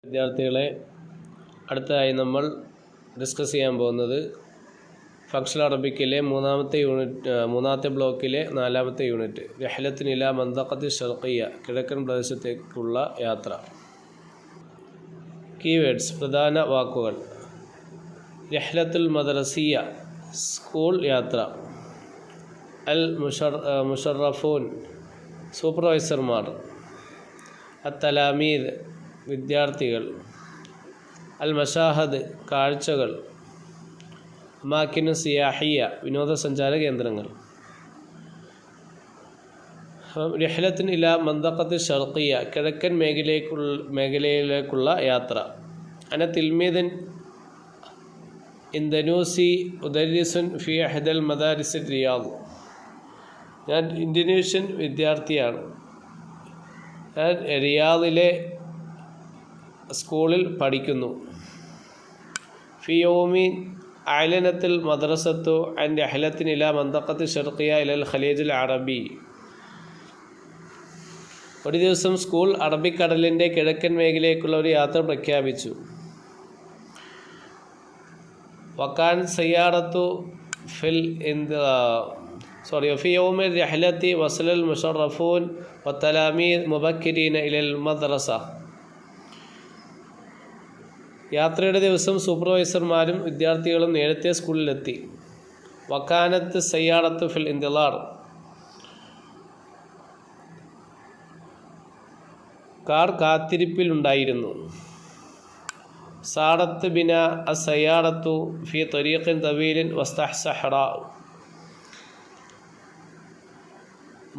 വിദ്യാർത്ഥികളെ, അടുത്തതായി നമ്മൾ ഡിസ്കസ് ചെയ്യാൻ പോകുന്നത് ഫങ്ഷണൽ അറബിക്കിലെ മൂന്നാമത്തെ ബ്ലോക്കിലെ 4ാമത്തെ യൂണിറ്റ് റഹ്ലത്തുൻ ഇലാ മന്തഖത്തി ഷർഖിയ, കിഴക്കൻ പ്രദേശത്തേക്കുള്ള യാത്ര. കീവേഡ്സ്, പ്രധാന വാക്കുകൾ: റഹ്ലത്തുൽ മദ്രസിയ, സ്കൂൾ യാത്ര. അൽ മുഷറഫൂൻ, സൂപ്പർവൈസർമാർ. അത്തലാമീദ്, വിദ്യാർത്ഥികൾ. അൽ മഷാഹദ്, കാഴ്ചകൾ. അമാക്കിനു സിയാഹിയ, വിനോദസഞ്ചാര കേന്ദ്രങ്ങൾ. റഹ്ലത്തുൻ ഇലാ മന്തഖത്തി ഷർഖിയ, കിഴക്കൻ മേഖലയിലേക്കുള്ള യാത്ര. അന തിൽമീദൻ ഇന്തോനേസി ഉദരിസുൻ ഫി അഹ്ദൽ മദാരിസ് റിയാദ്. ഞാൻ ഇന്തോനേഷ്യൻ വിദ്യാർത്ഥിയാണ്. ഞാൻ റിയാദിലെ സ്കൂളിൽ പഠിക്കുന്നു. ഫി യൗമി അഅ്ലനത്തിൽ മദ്രസത്തു അൻ റഹ്ലത്തിൻ ഇലാ മന്തഖത്തി ഷർഖിയ ഇലൽ ഖലീജുൽ അറബി. ഒരു ദിവസം സ്കൂൾ അറബിക്കടലിൻ്റെ കിഴക്കൻ മേഖലയിലേക്കുള്ള ഒരു യാത്ര പ്രഖ്യാപിച്ചു. വക്കാൻ സയ്യാറത്തു ഫി യൗമി റഹ്ലത്തി വസലൽ മുഷറഫൂൻ വത്തലാമീദ് മുബക്കിരീന ഇലൽ മദ്രസ. യാത്രയുടെ ദിവസം സൂപ്പർവൈസർമാരും വിദ്യാർത്ഥികളും നേരത്തെ സ്കൂളിലെത്തി. വക്കാനത്ത് സയ്യാറത്തു ഫിൽ ഇന്തിലാർ, കാർ കാത്തിരിപ്പിലുണ്ടായിരുന്നു. സാറത്ത് ബിന അസയ്യാറത്തു ഫി ത്വരീഖിൻ തവീലിൻ വസ്തഹ്സഹ്റാ.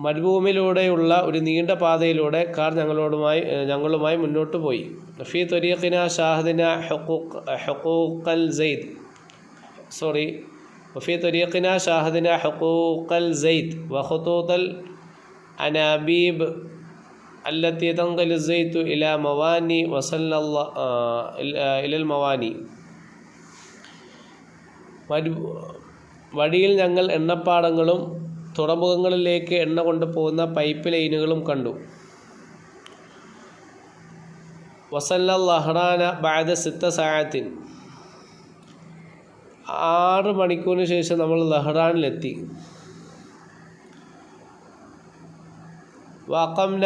മരുഭൂമിയിലൂടെയുള്ള ഒരു നീണ്ട പാതയിലൂടെ കാർ ഞങ്ങളുമായി മുന്നോട്ട് പോയി. ഫി ത്വരീഖിന ഷാഹദിന ഹുഖൂഖൽ സൈദ് വഖുതൂതൽ അനാബീബ് അല്ലത്തി തൻഖലു സൈതു ഇലാ മവാനി ഇലൽ മവാനി. വഴിയിൽ ഞങ്ങൾ എണ്ണപ്പാടങ്ങളും തുറമുഖങ്ങളിലേക്ക് എണ്ണ കൊണ്ടുപോകുന്ന പൈപ്പ് ലൈനുകളും കണ്ടു. വസല്ലൽ ലഹ്റാന ബഅദ 6 സഅത്തിൻ. 6 മണിക്കൂറിന് ശേഷം നമ്മൾ ലഹ്റാനിലെത്തി. വഖംന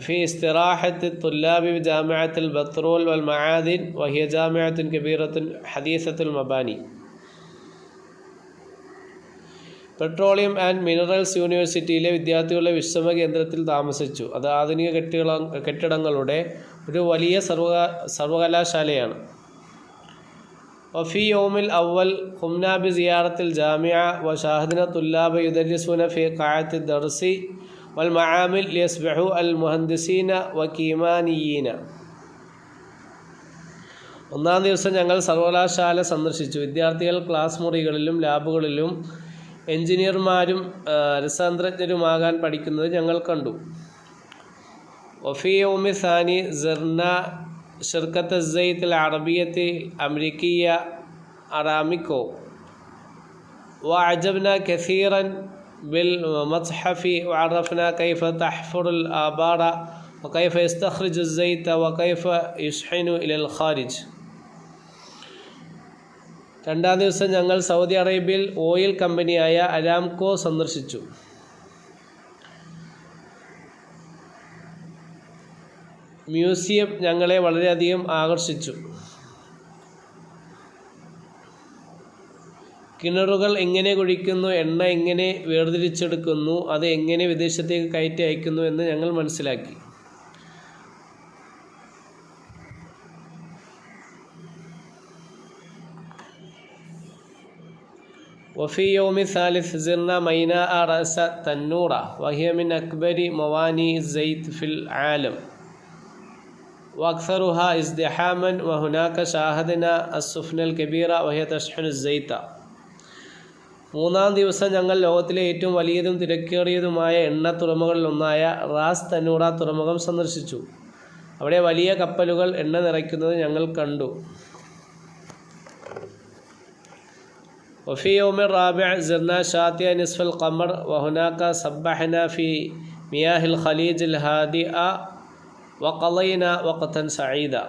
ഫി ഇസ്തിറാഹത്തി തുല്ലാബി ജാമിഅത്തുൽ ബത്റൂൽ വൽ മആദിൻ വഹിയ ജാമിഅത്തുൻ കബീറത്തുൻ ഹദീസത്തുൽ മബാനി. പെട്രോളിയം ആൻഡ് മിനറൽസ് യൂണിവേഴ്സിറ്റിയിലെ വിദ്യാർത്ഥികളുടെ വിശ്രമ കേന്ദ്രത്തിൽ താമസിച്ചു. അത് ആധുനിക കെട്ടിടങ്ങളുടെ ഒരു വലിയ സർവകലാശാലയാണ്. വഫി യൗമിൽ അവൽ ഖുംനാ ബി സിയാറത്തിൽ ജാമിഅ വഷാഹദിന തുല്ലാബ യുദരിസൂന ഫി ഖാഅത്തി ദർസി വൽ മആമിൽ ലിയസ്ബഹു അൽ മുഹന്ദിസീന വകീമാനിയീന. ഒന്നാം ദിവസം ഞങ്ങൾ സർവകലാശാല സന്ദർശിച്ചു. വിദ്യാർത്ഥികൾ ക്ലാസ് മുറികളിലും ലാബുകളിലും എഞ്ചിനീയർമാരും രസതന്ത്രജ്ഞരുമാകാൻ പഠിക്കുന്നത് ഞങ്ങൾ കണ്ടു. വഫി യൗമി സാനി സർന ഷിർക്കത്ത് സൈത്ത് അൽ അറബിയത്തി അമരിക്കിയ അറാമിക്കോ വഅജബ്ന കസീറൻ ബിൽ മത്ഹഫി വഅറഫ്ന കൈഫ തഹ്ഫുറുൽ ആബാറ വകൈഫ യസ്തഖ്റിജു സൈത വകൈഫ യുസ്ഹിനു ഇലൽ ഖാരിജ്. രണ്ടാം ദിവസം ഞങ്ങൾ സൗദി അറേബ്യയിൽ ഓയിൽ കമ്പനിയായ അരാംകോ സന്ദർശിച്ചു. മ്യൂസിയം ഞങ്ങളെ വളരെയധികം ആകർഷിച്ചു. കിണറുകൾ എങ്ങനെ കുഴിക്കുന്നു, എണ്ണ എങ്ങനെ വേർതിരിച്ചെടുക്കുന്നു, അത് എങ്ങനെ വിദേശത്തേക്ക് കയറ്റി അയക്കുന്നു എന്ന് ഞങ്ങൾ മനസ്സിലാക്കി. وفي يوم الثالث زرنا ميناء رأس تنورة وهي من أكبر موانئ الزيت في العالم وأكثرها ازدحاما وهناك شاهدنا السفن الكبيرة وهي تشحن الزيت. മൂന്നാം ദിവസം ഞങ്ങൾ ലോകത്തിലെ ഏറ്റവും വലിയതും തിരക്കേറിയതുമായ എണ്ണ തുറമുഖങ്ങളിലൊന്നായ റാസ് തന്നൂറ തുറമുഖം സന്ദർശിച്ചു. അവിടെ വലിയ കപ്പലുകൾ എണ്ണ നിറയ്ക്കുന്നത് ഞങ്ങൾ കണ്ടു. وفي يوم الرابع زرنا شاطئ نصف القمر وهناك سبحنا في مياه الخليج الهادئة وقضينا وقتا سعيدا.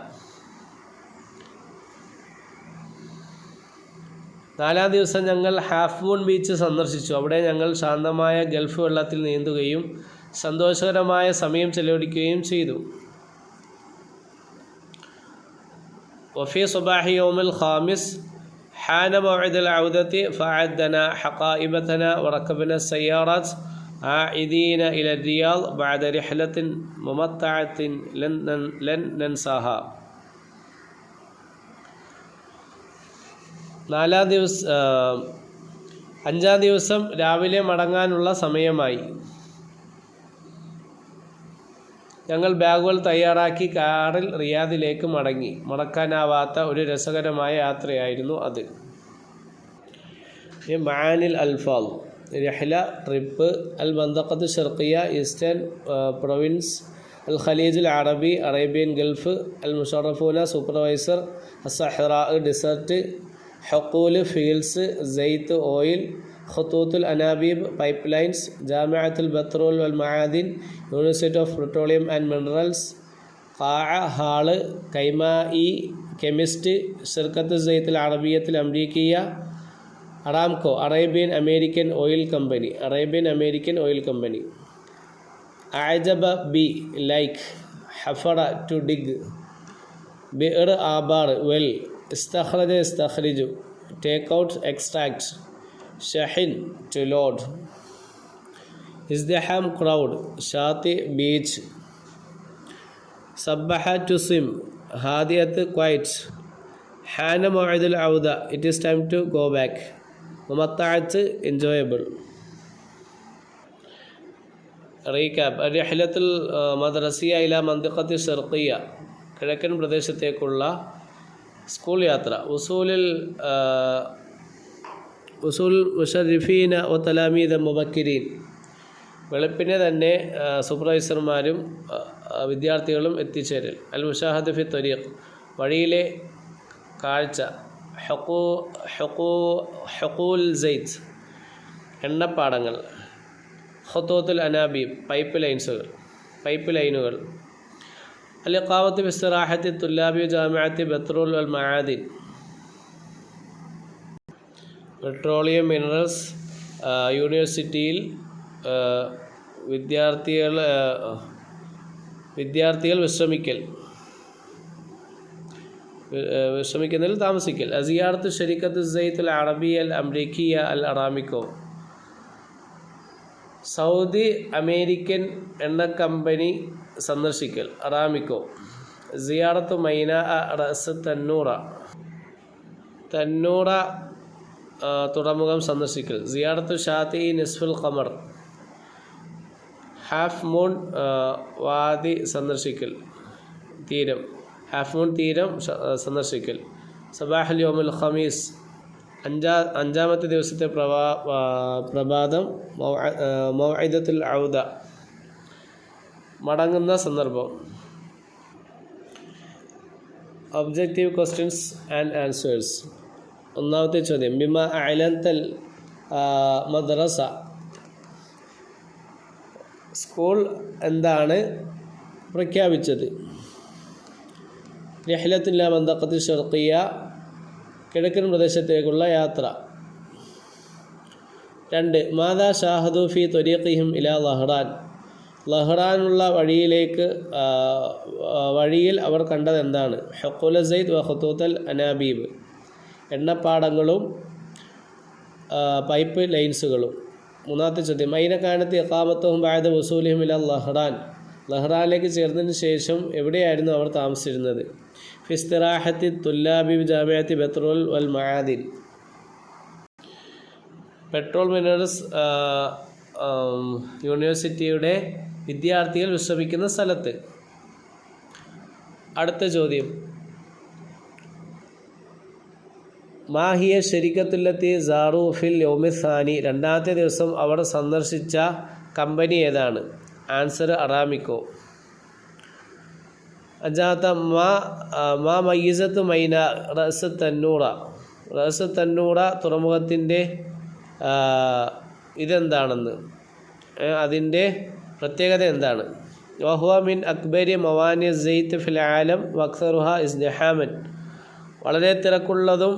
4-ാം ദിവസം ഞങ്ങൾ ഹാഫ് മൂൺ ബീച്ച് സന്ദർശിച്ചു. അവിടെ ഞങ്ങൾ ശാന്തമായ ഗൾഫ് വെള്ളത്തിൽ നീന്തുകയും സന്തോഷകരമായ സമയം ചെലവഴിക്കുകയും ചെയ്തു. വഫി സുബാഹി യൗമിൽ ഖാമിസ് حان موعد العودة فعدنا حقائبتنا وركبنا السيارات عائدين إلى الرياض بعد رحلة ممتعة لن ننساها. 5-ാം ദിവസം രാവിലെ മടങ്ങാനുള്ള സമയമായി. ഞങ്ങൾ ബാഗുകൾ തയ്യാറാക്കി കാറിൽ റിയാദിലേക്ക് മടങ്ങി. മറക്കാനാവാത്ത ഒരു രസകരമായ യാത്രയായിരുന്നു അത്. മആനിൽ അൽഫാദ് രഹ്ല ട്രിപ്പ് അൽ മന്തഖത്ത് ഷർഖിയ ഈസ്റ്റേൺ പ്രൊവിൻസ് അൽ ഖലീജുൽ അറബി അറേബ്യൻ ഗൾഫ് അൽ മുഷറഫൂന സൂപ്പർവൈസർ അസ്സഹ്റാ ഡിസർട്ട് ഹഖൂല് ഫീൽഡ്സ് സെയ്ത്ത് ഓയിൽ ഖുത്തൂത്തുൽ അനാബീബ് പൈപ്പ് ലൈൻസ് ജാമിഅത്തുൽ ബത്രോൽ വൽ മആദിൻ university of petroleum and minerals ഖാഅ ഹാള് കൈമായി കെമിസ്റ്റ് ഷിർക്കത്ത് സെയ്ത്തുൽ അറബിയത്തുൽ അമരീക്കിയ Aramco Arabian American oil company അഅജബ ബി ലൈക്ക് ഹഫറ ടു ഡിഗ് ബിർ ആബാർ വെൽ ഇസ്തഖ്റജ ഇസ്തഖ്രിജു ടേക്ക് ഔട്ട് എക്സ്ട്രാക്ട് ഷഹിൻ ടു ലോഡ് ഇസ്തിഹാം ക്രൗഡ് ഷാത്തി ബീച്ച് സബ്ബഹ ടു സിം ഹാദിയത്ത് ക്വൈറ്റ് ഹാന മൗഇദുൽ ഔദ it is time to go back മുമത്തഅത്ത് എൻജോയബിൾ. റീക്യാപ്പ് റഹ്ലത്തുൽ മദ്രസിയ ഇല മന്തിഖത്തി ഷർഖിയ കിഴക്കൻ പ്രദേശത്തേക്കുള്ള സ്കൂൾ യാത്ര. ഉസൂൽ മുഷരിഫീന വ തലാമീദ മുബക്കിരീൻ വെളുപ്പിനെ തന്നെ സൂപ്പർവൈസർമാരും വിദ്യാർത്ഥികളും എത്തിച്ചേരൽ. അൽ മുഷാഹദ ഫി ത്വരീഖ് വഴിയിലെ കാഴ്ച. ഹഖൂൽ സെയ്ത്ത് എണ്ണപ്പാടങ്ങൾ. ഖുത്തൂത്തുൽ അനാബീബ് പൈപ്പ് ലൈനുകൾ. അൽ ഇഖാമത്ത് ഫി ഇസ്തിറാഹത്തി തുല്ലാബി ജാമിഅത്തി ബത്രോൽ വൽ മആദിൻ പെട്രോളിയം മിനറൽസ് യൂണിവേഴ്സിറ്റിയിൽ വിദ്യാർത്ഥികൾ വിശ്രമിക്കുന്നതിൽ താമസിക്കൽ. അസിയാറത്ത് ഷരീക്കത്ത് സെയ്ത്തുൽ അറബിയ അൽ അമരീക്കിയ അൽ അറാമിക്കോ സൗദി അമേരിക്കൻ എണ്ണ കമ്പനി സന്ദർശിക്കൽ അറാമിക്കോ. സിയാറത്ത് മൈന റഅസ് തന്നൂറ തുറമുഖം സന്ദർശിക്കൽ. സിയാറത്ത് ഷാത്തി നിസ്ഫുൽ ഖമർ ഹാഫ് മൂൺ വാദി സന്ദർശിക്കൽ തീരം. ഹാഫ് മൂൺ തീരം സന്ദർശിക്കൽ. സബാഹുൽ യൗമുൽ ഖമീസ് 5-ാമത്തെ ദിവസത്തെ പ്രഭാതം. മൗഇദത്തുൽ ഔദ മടങ്ങുന്ന സന്ദർഭം. Objective questions and answers. 1-ാമത്തെ ചോദ്യം ബിമ അഅലൻതൽ മദ്രസ സ്കൂൾ എന്താണ് പ്രഖ്യാപിച്ചത്? റഹ്ലത്തുൽ മന്തഖത്തി ഷർഖിയ കിഴക്കൻ പ്രദേശത്തേക്കുള്ള യാത്ര. 2 മാദാ ഷാഹദു ഫി ത്വരീഖിഹിം ഇലാ ലഹ്റാനുള്ള വഴിയിൽ അവർ കണ്ടത് എന്താണ്? ഹഖൂല സെയ്ദ് വ ഖുത്തൂത്തുൽ അനാബീബ് എണ്ണപ്പാടങ്ങളും പൈപ്പ് ലൈൻസുകളും. 3-ാമത്തെ ചോദ്യം ഐന കാനത്ത് ഇഖാമത്തുഹും ബഅദ വസൂലിഹിം ഇലാ ലഹ്റാനിലേക്ക് ചേർന്നതിന് ശേഷം എവിടെയായിരുന്നു അവർ താമസിച്ചിരുന്നത്? ഫി ഇസ്തിറാഹത്തി തുല്ലാബി ജാമിഅത്തി ബത്രോൽ വൽ മആദിൻ പെട്രോൾ മിനറൽസ് യൂണിവേഴ്സിറ്റിയുടെ വിദ്യാർത്ഥികൾ വിശ്രമിക്കുന്ന സ്ഥലത്ത്. അടുത്ത ചോദ്യം മാഹിയ ഷരിക്കത്തുല്ലത്തി സാറു ഫിൽ യൗമിസാനി 2-ാമത്തെ ദിവസം അവർ സന്ദർശിച്ച കമ്പനി ഏതാണ്? ആൻസർ അറാമിക്കോ. 5-ാമത്തെ മാ മയ്യിസത്ത് മൈന റഅസ് തന്നൂറ തുറമുഖത്തിൻ്റെ ഇതെന്താണെന്ന്, അതിൻ്റെ പ്രത്യേകത എന്താണ്? വഹുവ മിൻ അക്ബരി മവാനി സെയ്ത്ത് ഫിൽ ആലം വക്സറുഹ ഇസ്തിഹാമൻ വളരെ തിരക്കുള്ളതും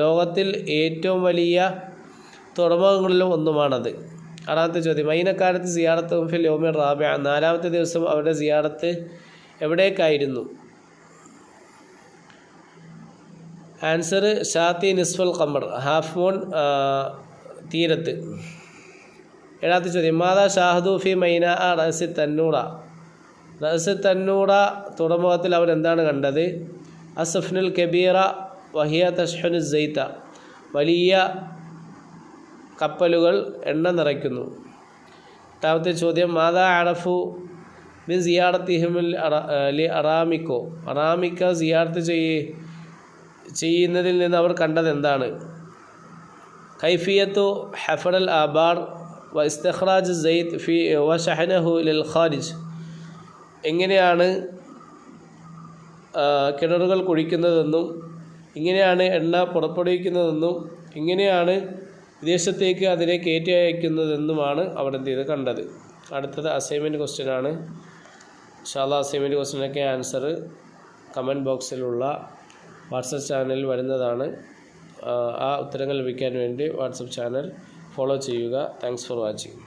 ലോകത്തിൽ ഏറ്റവും വലിയ തുറമുഖങ്ങളിലും ഒന്നുമാണത്. ആറാമത്തെ ചോദ്യം, അയിനക്കാലത്ത് സിയാറത്ത് ഫിൽ യൗമിർ റാബിഅ, നാലാമത്തെ ദിവസം അവരുടെ സിയാറത്ത് എവിടേക്കായിരുന്നു? ആൻസർ ഷാത്തി നിസ്ഫുൽ ഖമർ, ഹാഫ് മൂൺ തീരത്ത്. ഏഴാമത്തെ ചോദ്യം, മാതാ ഷാഹദു ഫി മൈന റഅസി തന്നൂറ, റഅസ് തന്നൂറ തുറമുഖത്തിൽ അവരെന്താണ് കണ്ടത്? അസ്ഫ്നുൽ കബീറ വഹിയ തഷ്ഹുനു സൈത്ത, വലിയ കപ്പലുകൾ എണ്ണ നിറയ്ക്കുന്നു. എട്ടാമത്തെ ചോദ്യം, മാതാ അറഫു മിൻ സിയാറത്തിഹിമുൽ ലി അറാമിക്കോ, അറാമിക്ക സിയാറത്ത് ചെയ്യുന്നതിൽ നിന്ന് അവർ കണ്ടത് എന്താണ്? കൈഫിയത്തു ഹഫറൽ ആബാർ വ ഇസ്തിഖ്റാജ് സൈത്ത് ഫി വ ഷഹനഹു ലിൽ ഖാരിജ്, എങ്ങനെയാണ് കിണറുകൾ കുഴിക്കുന്നതെന്നും ഇങ്ങനെയാണ് എണ്ണ പുറപ്പെടുവിക്കുന്നതെന്നും ഇങ്ങനെയാണ് വിദേശത്തേക്ക് അതിനെ കയറ്റി അയക്കുന്നതെന്നുമാണ് അവർ എന്ത് ചെയ്ത് കണ്ടത്. അടുത്തത് അസൈൻമെൻറ്റ് ക്വസ്റ്റ്യനാണ്. ഇൻഷാല്ലാ അസൈൻമെൻറ്റ് ക്വസ്റ്റ്യനൊക്കെ ആൻസർ കമൻറ്റ് ബോക്സിലുള്ള വാട്സപ്പ് ചാനലിൽ വരുന്നതാണ്. ആ ഉത്തരങ്ങൾ ലഭിക്കാൻ വേണ്ടി വാട്സപ്പ് ചാനൽ ഫോളോ ചെയ്യുക. Thanks for watching.